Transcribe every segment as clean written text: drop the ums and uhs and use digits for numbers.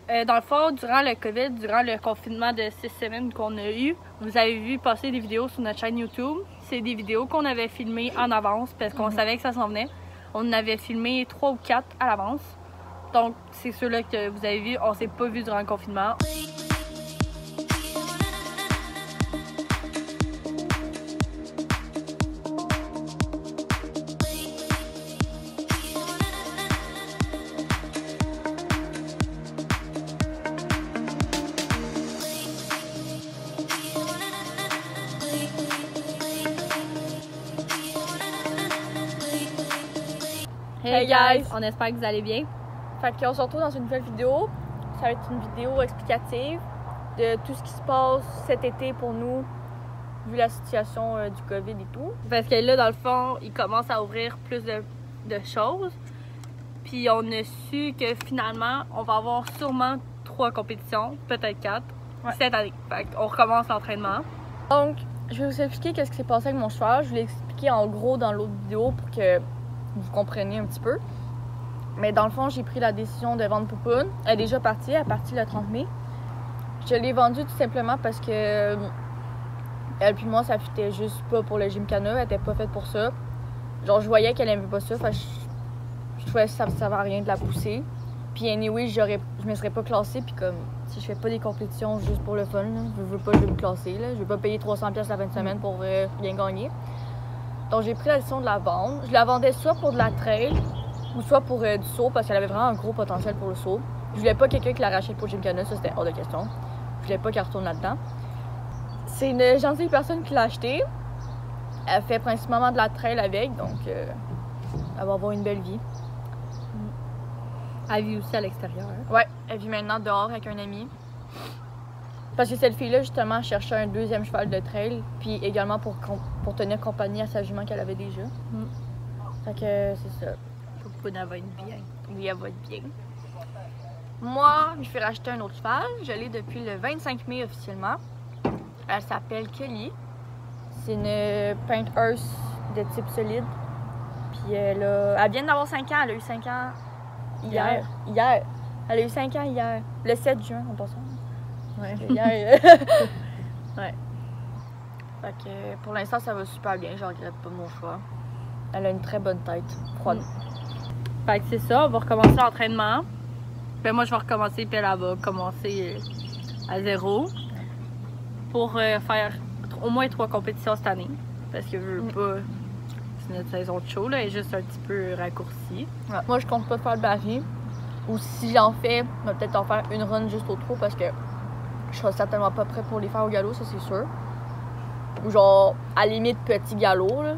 Dans le fond, durant le COVID, durant le confinement de 6 semaines qu'on a eu, vous avez vu passer des vidéos sur notre chaîne YouTube. C'est des vidéos qu'on avait filmées en avance parce qu'on savait que ça s'en venait. On en avait filmé 3 ou 4 à l'avance. Donc, c'est ceux-là que vous avez vus. On s'est pas vu durant le confinement. Hey guys! On espère que vous allez bien. Fait qu'on se retrouve dans une nouvelle vidéo. Ça va être une vidéo explicative de tout ce qui se passe cet été pour nous, vu la situation du COVID et tout. Parce que là, dans le fond, il commence à ouvrir plus de choses. Puis on a su que finalement, on va avoir sûrement 3 compétitions, peut-être 4, cette année. Fait qu'on recommence l'entraînement. Donc, je vais vous expliquer qu'est-ce qui s'est passé avec mon cheval. Je vous l'ai expliqué en gros dans l'autre vidéo pour que vous compreniez un petit peu. Mais dans le fond, j'ai pris la décision de vendre Poupoune. Elle est déjà partie, elle est partie le 30 mai. Je l'ai vendue tout simplement parce que elle puis moi, ça fitait juste pas pour le gymkhana. Elle était pas faite pour ça. Genre, je voyais qu'elle aimait pas ça. Fait je trouvais que ça ne servait à rien de la pousser. Puis anyway, je me serais pas classée. Puis comme, si je fais pas des compétitions juste pour le fun, là, je veux me classer. Là. Je veux pas payer 300$ la fin de semaine pour bien gagner. Donc, j'ai pris la décision de la vendre. Je la vendais soit pour de la trail ou soit pour du saut parce qu'elle avait vraiment un gros potentiel pour le saut. Je voulais pas quelqu'un qui la rachète pour le gymkhana, ça c'était hors de question. Je voulais pas qu'elle retourne là-dedans. C'est une gentille personne qui l'a acheté. Elle fait principalement de la trail avec, donc elle va avoir une belle vie. Elle vit aussi à l'extérieur. Hein? Ouais, elle vit maintenant dehors avec un ami. Parce que cette fille-là, justement, cherchait un deuxième cheval de trail, puis également pour tenir compagnie à sa jument qu'elle avait déjà. Fait que c'est ça. Poupoune, elle va être bien. Oui, elle va être bien. Moi, je me suis racheter un autre cheval. Je l'ai depuis le 25 mai officiellement. Elle s'appelle Kelly. C'est une Paint Earth de type solide. Puis elle vient d'avoir 5 ans. Elle a eu 5 ans hier. Elle a eu 5 ans hier. Le 7 juin, en passant. Ouais. Hier. Ouais. Fait que pour l'instant, ça va super bien. Je regrette pas mon choix. Elle a une très bonne tête. Froide. Fait que c'est ça, on va recommencer l'entraînement. Puis moi, je vais recommencer, puis elle va commencer à 0 pour faire au moins 3 compétitions cette année. Parce que je veux pas. C'est notre saison de show, là, elle est juste un petit peu raccourcie. Ouais. Moi, je compte pas faire le baril. Ou si j'en fais, je vais peut-être en faire une run juste au trot parce que je serai certainement pas prête pour les faire au galop, ça c'est sûr. Ou genre, à la limite, petit galop, là.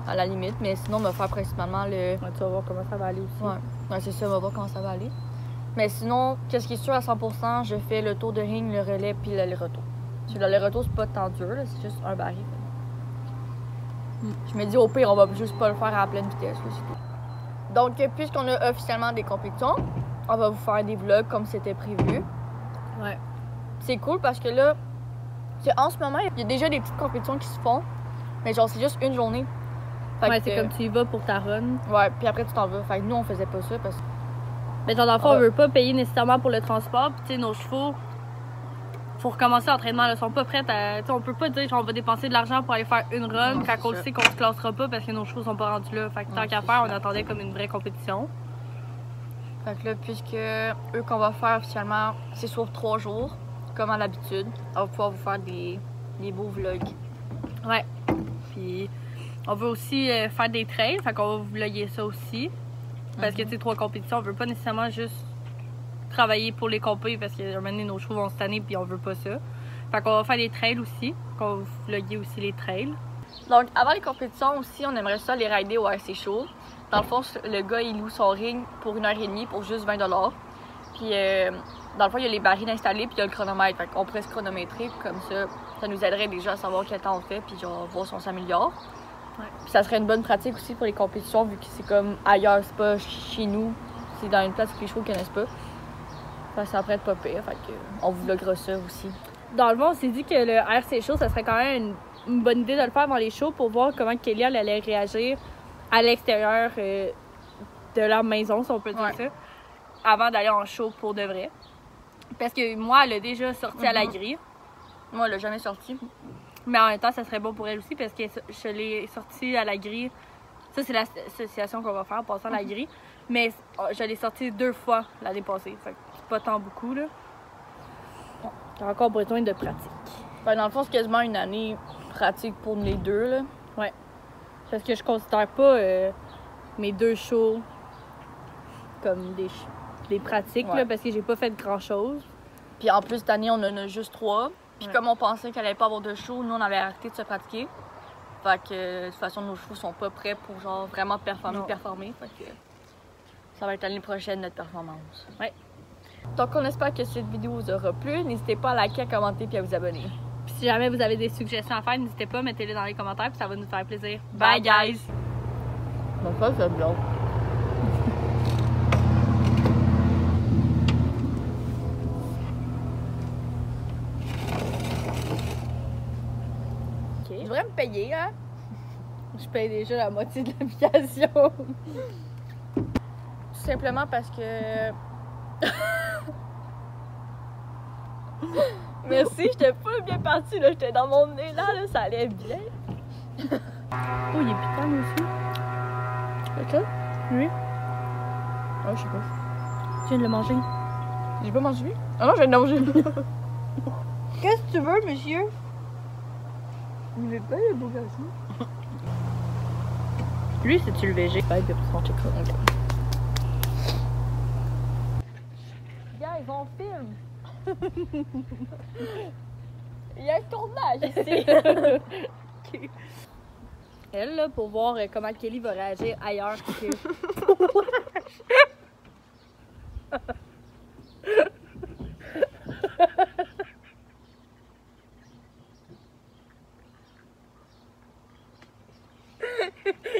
À la limite, mais sinon, on va faire principalement le. Ouais, tu vas voir comment ça va aller aussi. Ouais, c'est ça, on va voir comment ça va aller. Mais sinon, qu'est-ce qui est sûr à 100%, je fais le tour de ring, le relais, puis l'aller-retour. L'aller-retour, c'est pas tant dur, là, c'est juste un baril. Je me dis, au pire, on va juste pas le faire à pleine vitesse, là, c'est tout. Donc, puisqu'on a officiellement des compétitions, on va vous faire des vlogs comme c'était prévu. Ouais. C'est cool parce que là, en ce moment, il y a déjà des petites compétitions qui se font, mais genre, c'est juste une journée. Ouais, c'est comme tu y vas pour ta run. Ouais, puis après, tu t'en vas. Fait que nous, on faisait pas ça parce que. Mais genre, dans le fond, on veut pas payer nécessairement pour le transport. Puis, tu sais, nos chevaux, faut recommencer l'entraînement. Ils sont pas prêts à. Tu sais, on peut pas dire qu'on va dépenser de l'argent pour aller faire une run quand on le sait qu'on se classera pas parce que nos chevaux sont pas rendus là. Fait que tant qu'à faire, on attendait comme une vraie compétition. Fait que là, puisque eux qu'on va faire officiellement, c'est sur 3 jours, comme à l'habitude, on va pouvoir vous faire des beaux vlogs. Ouais. Puis, on veut aussi faire des trails. Fait qu'on va vous vlogger ça aussi. Parce que, tu sais, 3 compétitions, on veut pas nécessairement juste travailler pour les compés parce qu'à un moment donné, nos chevaux vont se tanner puis on veut pas ça. Fait qu'on va faire des trails aussi. Qu'on va vous vlogger aussi les trails. Donc, avant les compétitions aussi, on aimerait ça les rider au RC Show. Dans le fond, le gars, il loue son ring pour 1h30 pour juste 20$. Puis, dans le fond, il y a les barils installés puis il y a le chronomètre. Fait qu'on pourrait se chronométrer comme ça nous aiderait déjà à savoir quel temps on fait puis genre voir si on s'améliore. Ouais. Puis ça serait une bonne pratique aussi pour les compétitions vu que c'est comme ailleurs, c'est pas chez nous, c'est dans une place que les chevaux connaissent pas. Fait que ça pourrait être pas pire, fait que on vous vloguera ça aussi. Dans le fond, on s'est dit que le RC Show, ça serait quand même une bonne idée de le faire dans les shows pour voir comment Kelly elle allait réagir à l'extérieur de leur maison, si on peut dire ça, avant d'aller en show pour de vrai. Parce que moi, elle a déjà sorti à la grille. Moi, elle l'a jamais sorti. Mais en même temps, ça serait bon pour elle aussi parce que je l'ai sortie à la grille. Ça, c'est l'association qu'on va faire en passant à la grille. Mais je l'ai sortie 2 fois l'année passée. Fait que c'est pas tant beaucoup, là. T'as encore besoin de pratique. Ben, dans le fond, c'est quasiment une année pratique pour les deux, là. Ouais. Parce que je considère pas mes 2 shows comme des pratiques, Ouais. là, parce que j'ai pas fait grand-chose. Puis en plus, cette année, on en a juste 3. Puis Ouais. comme on pensait qu'elle allait pas avoir de show, nous, on avait arrêté de se pratiquer. Fait que, de toute façon, nos chevaux sont pas prêts pour, genre, vraiment performer. Fait que ça va être l'année prochaine, notre performance. Ouais. Donc, on espère que cette vidéo vous aura plu. N'hésitez pas à liker, à commenter puis à vous abonner. Puis si jamais vous avez des suggestions à faire, n'hésitez pas, mettez-les dans les commentaires, puis ça va nous faire plaisir. Bye, Bye guys! Donc, ça, c'est bien. OK. Je devrais me payer, hein? Je paye déjà la moitié de l'application. Tout simplement parce que... Merci, j'étais pas bien partie, là. J'étais dans mon nez, là, ça allait bien. Oh, il est piquant aussi. Ok? Oui. Ah, je sais pas. Tu viens de le manger. J'ai pas mangé lui? Ah non, je viens de manger. Qu'est-ce que tu veux, monsieur? Il veut pas le beau garçon. Lui, c'est-tu le VG? Ouais, puis on check ça. Guys, on filme! Il y a un tournage ici! OK. Elle, là, pour voir comment Kelly va réagir ailleurs que...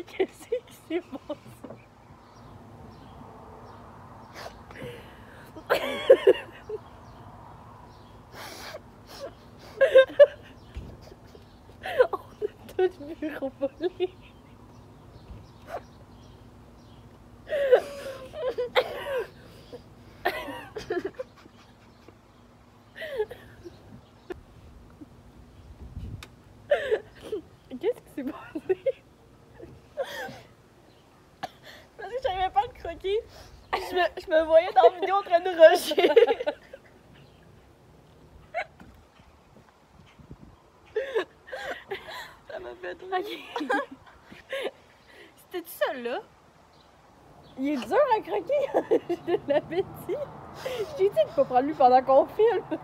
Qu'est-ce qui s'est passé? On a tout mirobolé. Qu'est-ce qui s'est passé? Parce que j'arrivais pas à le croquer. Je me voyais dans la vidéo en train de rusher. Ça m'a fait drôle. OK. C'était-tu celle-là? Il est dur à croquer. Je te l'avais dit. Je t'ai dit de pas prendre lui pendant qu'on filme.